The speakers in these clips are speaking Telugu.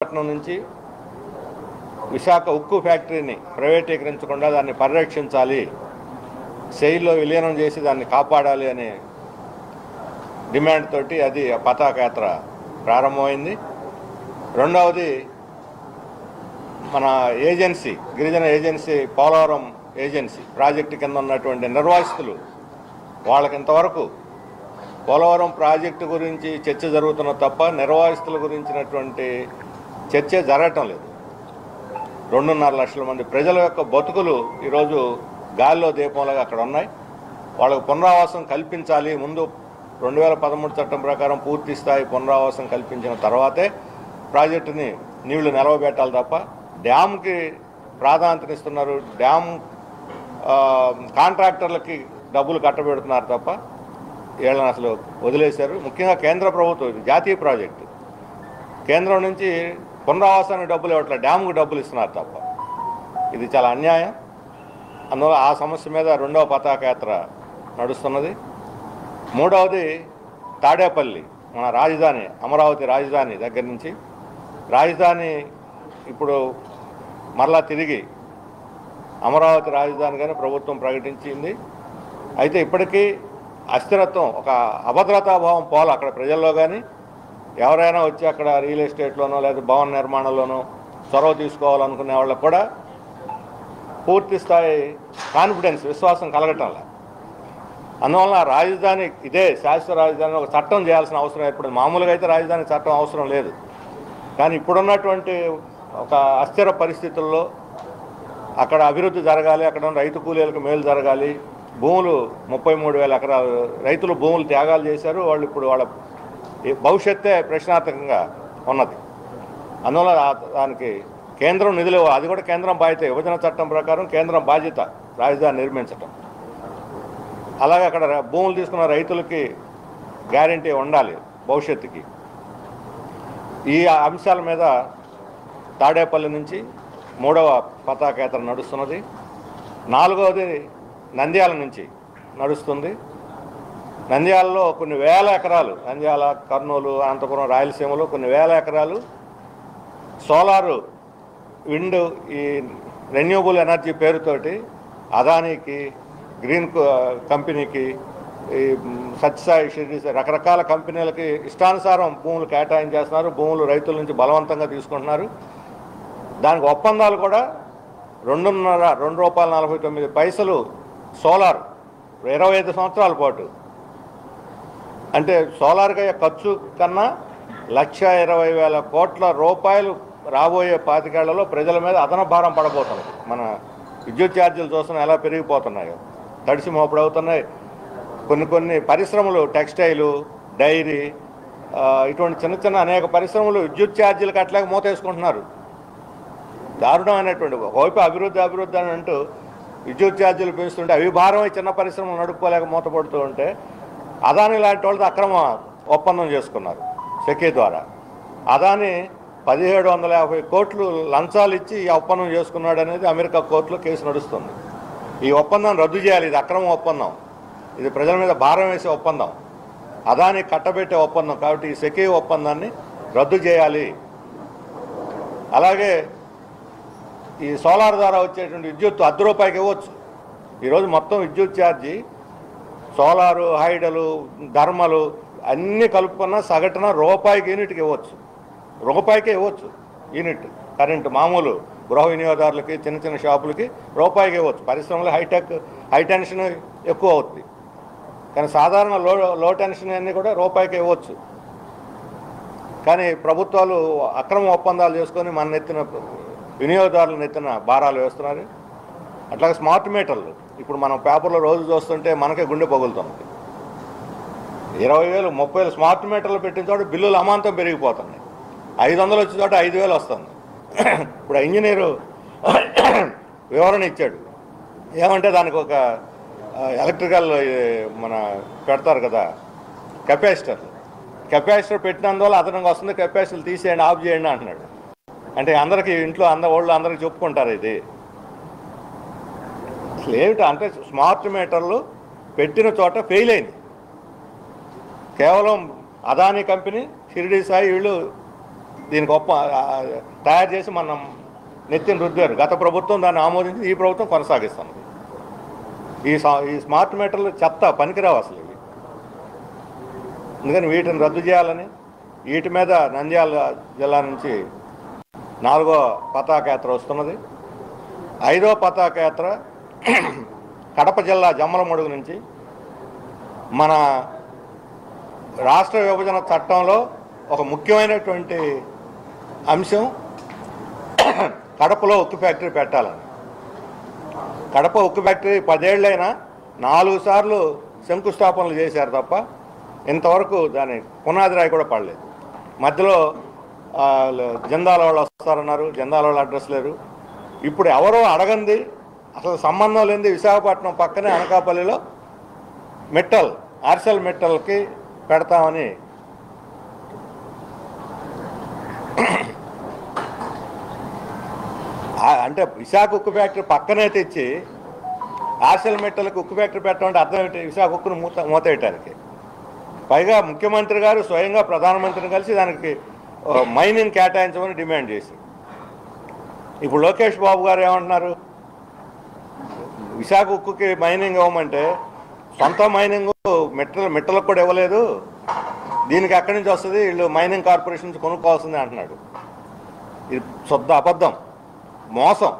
పట్నం నుంచి విశాఖ ఉక్కు ఫ్యాక్టరీని ప్రైవేటీకరించకుండా దాన్ని పరిరక్షించాలి, సెయిల్లో విలీనం చేసి దాన్ని కాపాడాలి అనే డిమాండ్ తోటి అది పతాక యాత్ర ప్రారంభమైంది. రెండవది మన ఏజెన్సీ, గిరిజన ఏజెన్సీ, పోలవరం ఏజెన్సీ ప్రాజెక్టు కింద ఉన్నటువంటి నిర్వాసితులు, వాళ్ళకి ఇంతవరకు పోలవరం ప్రాజెక్టు గురించి చర్చ జరుగుతున్న తప్ప నిర్వాసితుల గురించినటువంటి చర్చ జరగటం లేదు. 2.5 లక్షల మంది ప్రజల యొక్క బతుకులు ఈరోజు గాలిలో దీపంలాగా అక్కడ ఉన్నాయి. వాళ్ళకు పునరావాసం కల్పించాలి. ముందు 2013 చట్టం ప్రకారం పూర్తి స్థాయి పునరావాసం కల్పించిన తర్వాతే ప్రాజెక్టుని నీళ్లు నిలవబెట్టాలి తప్ప డ్యామ్కి ప్రాధాన్యతనిస్తున్నారు. డ్యామ్ కాంట్రాక్టర్లకి డబ్బులు కట్టబెడుతున్నారు తప్ప వీళ్ళని అసలు వదిలేశారు. ముఖ్యంగా కేంద్ర ప్రభుత్వం, ఇది జాతీయ ప్రాజెక్టు, కేంద్రం నుంచి పునరావాసానికి డబ్బులు ఇవ్వట్లేదు, డ్యామ్కి డబ్బులు ఇస్తున్నారు తప్ప. ఇది చాలా అన్యాయం. అందువల్ల ఆ సమస్య మీద రెండవ పతాక యాత్ర నడుస్తున్నది. మూడవది తాడేపల్లి, మన రాజధాని, అమరావతి రాజధాని దగ్గర నుంచి రాజధాని ఇప్పుడు మరలా తిరిగి అమరావతి రాజధానిగానే ప్రభుత్వం ప్రకటించింది. అయితే ఇప్పటికీ అస్థిరత్వం, ఒక అభద్రతాభావం పోల అక్కడ ప్రజల్లో. కానీ ఎవరైనా వచ్చి అక్కడ రియల్ ఎస్టేట్లోనో లేదా భవన నిర్మాణంలోనో చొరవ తీసుకోవాలనుకునే వాళ్ళకు కూడా పూర్తి స్థాయి కాన్ఫిడెన్స్, విశ్వాసం కలగటంలా. అందువల్ల రాజధాని ఇదే శాశ్వత రాజధాని ఒక చట్టం చేయాల్సిన అవసరం ఏర్పడింది. మామూలుగా అయితే రాజధాని చట్టం అవసరం లేదు. కానీ ఇప్పుడున్నటువంటి ఒక అస్థిర పరిస్థితుల్లో అక్కడ అభివృద్ధి జరగాలి, అక్కడ ఉన్న రైతు కూలీలకు మేలు జరగాలి. భూములు 33,000 ఎకరాలు రైతులు భూములు త్యాగాలు చేశారు. వాళ్ళు ఇప్పుడు వాళ్ళ భవిష్యత్తే ప్రశ్నార్థకంగా ఉన్నది. అందువల్ల దానికి కేంద్రం నిధులు, అది కూడా కేంద్రం బాధ్యత. విభజన చట్టం ప్రకారం కేంద్రం బాధ్యత రాజధాని నిర్మించటం. అలాగే అక్కడ భూములు తీసుకున్న రైతులకి గ్యారంటీ ఉండాలి భవిష్యత్తుకి. ఈ అంశాల మీద తాడేపల్లి నుంచి మూడవ పతాక యాత్ర నడుస్తున్నది. నాలుగవది నంద్యాల నుంచి నడుస్తుంది. నంద్యాలలో కొన్ని వేల ఎకరాలు, నంద్యాల, కర్నూలు, అనంతపురం, రాయలసీమలో కొన్ని వేల ఎకరాలు సోలారు, విండ్, ఈ రెన్యూబుల్ ఎనర్జీ పేరుతోటి అదానీకి, గ్రీన్ కంపెనీకి, ఈ సత్యసాయి, షిరిడి, రకరకాల కంపెనీలకి ఇష్టానుసారం భూములు కేటాయించేస్తున్నారు. భూములు రైతుల నుంచి బలవంతంగా తీసుకుంటున్నారు. దానికి ఒప్పందాలు కూడా ₹2.49 సోలార్ 25 సంవత్సరాల పాటు. అంటే సోలార్గా ఖర్చు కన్నా ₹1,20,000 కోట్ల రాబోయే 25 ఏళ్లలో ప్రజల మీద అదన భారం పడబోతుంది. మన విద్యుత్ ఛార్జీలు చూస్తున్నా ఎలా పెరిగిపోతున్నాయో, తడిసి మోపడవుతున్నాయి. కొన్ని పరిశ్రమలు, టెక్స్టైలు, డైరీ, ఇటువంటి చిన్న చిన్న అనేక పరిశ్రమలు విద్యుత్ ఛార్జీలు కట్టలేక మూతేసుకుంటున్నారు. దారుణమైనటువంటి, ఒకవైపు అభివృద్ధి అని అంటూ విద్యుత్ ఛార్జీలు పెంచుతుంటే అవి భారమై చిన్న పరిశ్రమలు నడుపుకోలేక మూతపడుతూ ఉంటే అదానీ లాంటి వాళ్ళతో అక్రమ ఒప్పందం చేసుకున్నారు సెకీ ద్వారా. అదానీ 1,750 కోట్లు లంచాలు ఇచ్చి ఈ ఒప్పందం చేసుకున్నాడు అనేది అమెరికా కోర్టులో కేసు నడుస్తుంది. ఈ ఒప్పందం రద్దు చేయాలి. ఇది అక్రమ ఒప్పందం, ఇది ప్రజల మీద భారం వేసే ఒప్పందం, అదానీ కట్టబెట్టే ఒప్పందం. కాబట్టి ఈ సెకీ ఒప్పందాన్ని రద్దు చేయాలి. అలాగే ఈ సోలార్ ద్వారా వచ్చేటువంటి విద్యుత్ ₹10 ఇవ్వచ్చు. ఈరోజు మొత్తం విద్యుత్ ఛార్జీ సోలారు, హైడలు, ధర్మలు అన్నీ కలుపుకున్నా సగటున ₹1 యూనిట్కి ఇవ్వచ్చు. ₹1కే ఇవ్వచ్చు యూనిట్ కరెంటు. మామూలు గృహ వినియోగదారులకి, చిన్న చిన్న షాపులకి ₹1 ఇవ్వచ్చు. పరిశ్రమలు హై టెన్షన్ ఎక్కువ అవుతుంది. కానీ సాధారణ లో టెన్షన్ అన్నీ కూడా ₹1కే ఇవ్వచ్చు. కానీ ప్రభుత్వాలు అక్రమ ఒప్పందాలు చేసుకొని మన నెత్తిన, వినియోగదారుల నెత్తిన భారాలు వేస్తున్నారు. అట్లాగే స్మార్ట్ మీటర్లు ఇప్పుడు మనం పేపర్లో రోజు చూస్తుంటే మనకే గుండె పగులుతుంది. 20,000, 30,000 స్మార్ట్ మీటర్లు పెట్టిన చోట బిల్లులు అమాంతం పెరిగిపోతున్నాయి. 500 వచ్చే చోట 5,000 వస్తుంది. ఇప్పుడు ఇంజనీరు వివరణ ఇచ్చాడు. ఏమంటే దానికి ఒక ఎలక్ట్రికల్ మన పెడతారు కదా కెపాసిటర్ పెట్టినందువల్ల అదనంగా వస్తుంది, కెపాసిటర్ తీసేయండి, ఆఫ్ చేయండి అంటున్నాడు. అంటే అందరికీ ఇంట్లో వాళ్ళు అందరికీ చెప్పుకుంటారు. ఇది అసలు ఏమిటి అంటే స్మార్ట్ మీటర్లు పెట్టిన చోట ఫెయిల్ అయింది. కేవలం అదానీ కంపెనీ, షిరిడి సాయి వీళ్ళు దీనికి తయారు చేసి మనం నెత్తిని రుద్దారు. గత ప్రభుత్వం దాన్ని ఆమోదించి ఈ ప్రభుత్వం కొనసాగిస్తుంది. ఈ స్మార్ట్ మీటర్లు చెత్త, పనికిరావు అసలు ఇవి. అందుకని వీటిని రద్దు చేయాలని, వీటి మీద నంద్యాల జిల్లా నుంచి 4వ పతాక యాత్ర వస్తున్నది. 5వ పతాక యాత్ర కడప జిల్లా జమ్మలమడుగు నుంచి మన రాష్ట్ర విభజన చట్టంలో ఒక ముఖ్యమైనటువంటి అంశం కడపలో ఉక్కు ఫ్యాక్టరీ పెట్టాలని. కడప ఉక్కు ఫ్యాక్టరీ 10 ఏళ్ళైనా 4 సార్లు శంకుస్థాపనలు చేశారు తప్ప ఇంతవరకు దాని పునాది రాయి కూడా పడలేదు. మధ్యలో జందాల వాళ్ళు వస్తారన్నారు, జందాల వాళ్ళు అడ్రస్ లేరు. ఇప్పుడు ఎవరో అడగంది, అసలు సంబంధం లేనిది విశాఖపట్నం పక్కనే అనకాపల్లిలో ఆర్సెల్ మెట్టల్కి పెడతామని అంటే విశాఖ ఉక్కు ఫ్యాక్టరీ పక్కనే తెచ్చి ఆర్సెల్ మెట్టల్కి ఉక్కు ఫ్యాక్టరీ పెట్టామంటే అర్థం ఏంటి? విశాఖ ఉక్కును మూతేయటానికి. పైగా ముఖ్యమంత్రి గారు స్వయంగా ప్రధానమంత్రిని కలిసి దానికి మైనింగ్ కేటాయించమని డిమాండ్ చేసి, ఇప్పుడు లోకేష్ బాబు గారు ఏమంటున్నారు? విశాఖ ఉక్కుకి మైనింగ్ ఇవ్వమంటే సొంత మైనింగ్ మెట్టలకు కూడా ఇవ్వలేదు, దీనికి ఎక్కడి నుంచి వస్తుంది, వీళ్ళు మైనింగ్ కార్పొరేషన్ నుంచి కొనుక్కోవాల్సిందే అంటున్నాడు. ఇది శుద్ధ అబద్ధం, మోసం,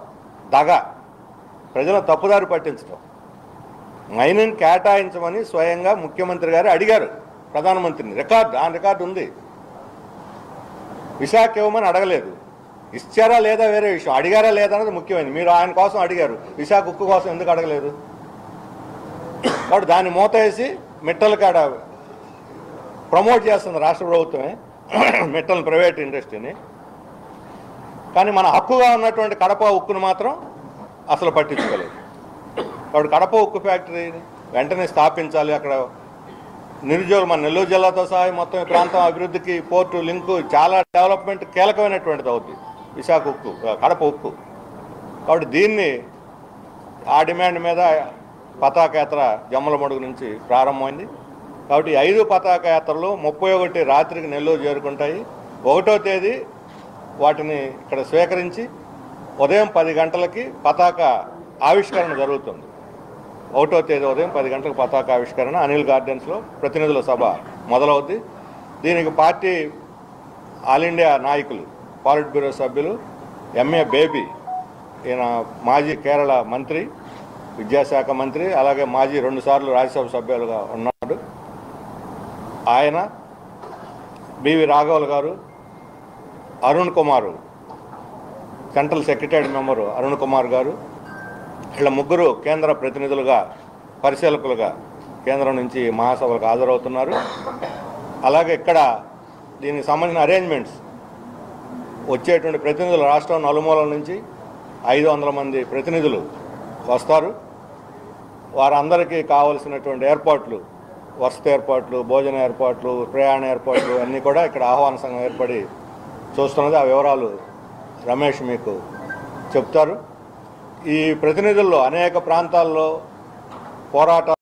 దగ, ప్రజలను తప్పుదారి పట్టించడం. మైనింగ్ కేటాయించమని స్వయంగా ముఖ్యమంత్రి గారు అడిగారు ప్రధానమంత్రిని. రికార్డు ఉంది. విశాఖ ఇవ్వమని అడగలేదు. ఇచ్చారా లేదా వేరే విషయం, అడిగారా లేదా అనేది ముఖ్యమైనది. మీరు ఆయన కోసం అడిగారు, విశాఖ ఉక్కు కోసం ఎందుకు అడగలేదు? కాబట్టి దాన్ని మూత వేసి మిట్టల కాడ ప్రమోట్ చేస్తుంది రాష్ట్ర ప్రభుత్వమే మిట్టల ప్రైవేట్ ఇండస్ట్రీని. కానీ మన హక్కుగా ఉన్నటువంటి కడప ఉక్కును మాత్రం అసలు పట్టించుకోలేదు. కాబట్టి కడప ఉక్కు ఫ్యాక్టరీని వెంటనే స్థాపించాలి. అక్కడ నిరుద్యోగులు, మన నెల్లూరు జిల్లాతో సహా మొత్తం ఈ ప్రాంతం అభివృద్ధికి పోర్టు లింకు చాలా డెవలప్మెంట్ కీలకమైనటువంటిది అవుతుంది విశాఖ ఉక్కు, కడప ఉక్కు. కాబట్టి దీన్ని ఆ డిమాండ్ మీద పతాక యాత్ర జమ్మలమడుగు నుంచి ప్రారంభమైంది. కాబట్టి 5 పతాక యాత్రలు 31 రాత్రికి నెల్లూరు చేరుకుంటాయి. 1వ తేదీ వాటిని ఇక్కడ స్వీకరించి ఉదయం 10 గంటలకి పతాక ఆవిష్కరణ జరుగుతుంది. 1వ తేదీ ఉదయం 10 గంటలకు పతాక ఆవిష్కరణ అనిల్ గార్డెన్స్లో ప్రతినిధుల సభ మొదలవుద్ది. దీనికి పార్టీ ఆల్ ఇండియా నాయకులు, పాలిట్ బ్యూరో సభ్యులు ఎంఏ బేబీ, ఈయన మాజీ కేరళ మంత్రి, విద్యాశాఖ మంత్రి, అలాగే మాజీ 2 సార్లు రాజ్యసభ సభ్యులుగా ఉన్నాడు ఆయన, బివి రాఘవులు గారు, Arun Kumar, central secretary member Arun Kumar గారు, వీళ్ళ ముగ్గురు కేంద్ర ప్రతినిధులుగా, పరిశీలకులుగా కేంద్రం నుంచి మహాసభలకు హాజరవుతున్నారు. అలాగే ఇక్కడ దీనికి సంబంధించిన అరేంజ్మెంట్స్, వచ్చేటువంటి ప్రతినిధులు రాష్ట్రం నలుమూలల నుంచి 500 మంది ప్రతినిధులు వస్తారు. వారందరికీ కావలసినటువంటి ఏర్పాట్లు, వసతి ఏర్పాట్లు, భోజన ఏర్పాట్లు, ప్రయాణ ఏర్పాట్లు అన్నీ కూడా ఇక్కడ ఆహ్వాన సంఘం ఏర్పడి చూస్తున్నది. ఆ వివరాలు రమేష్ మీకు చెప్తారు. ఈ ప్రతినిధుల్లో అనేక ప్రాంతాల్లో పోరాటాలు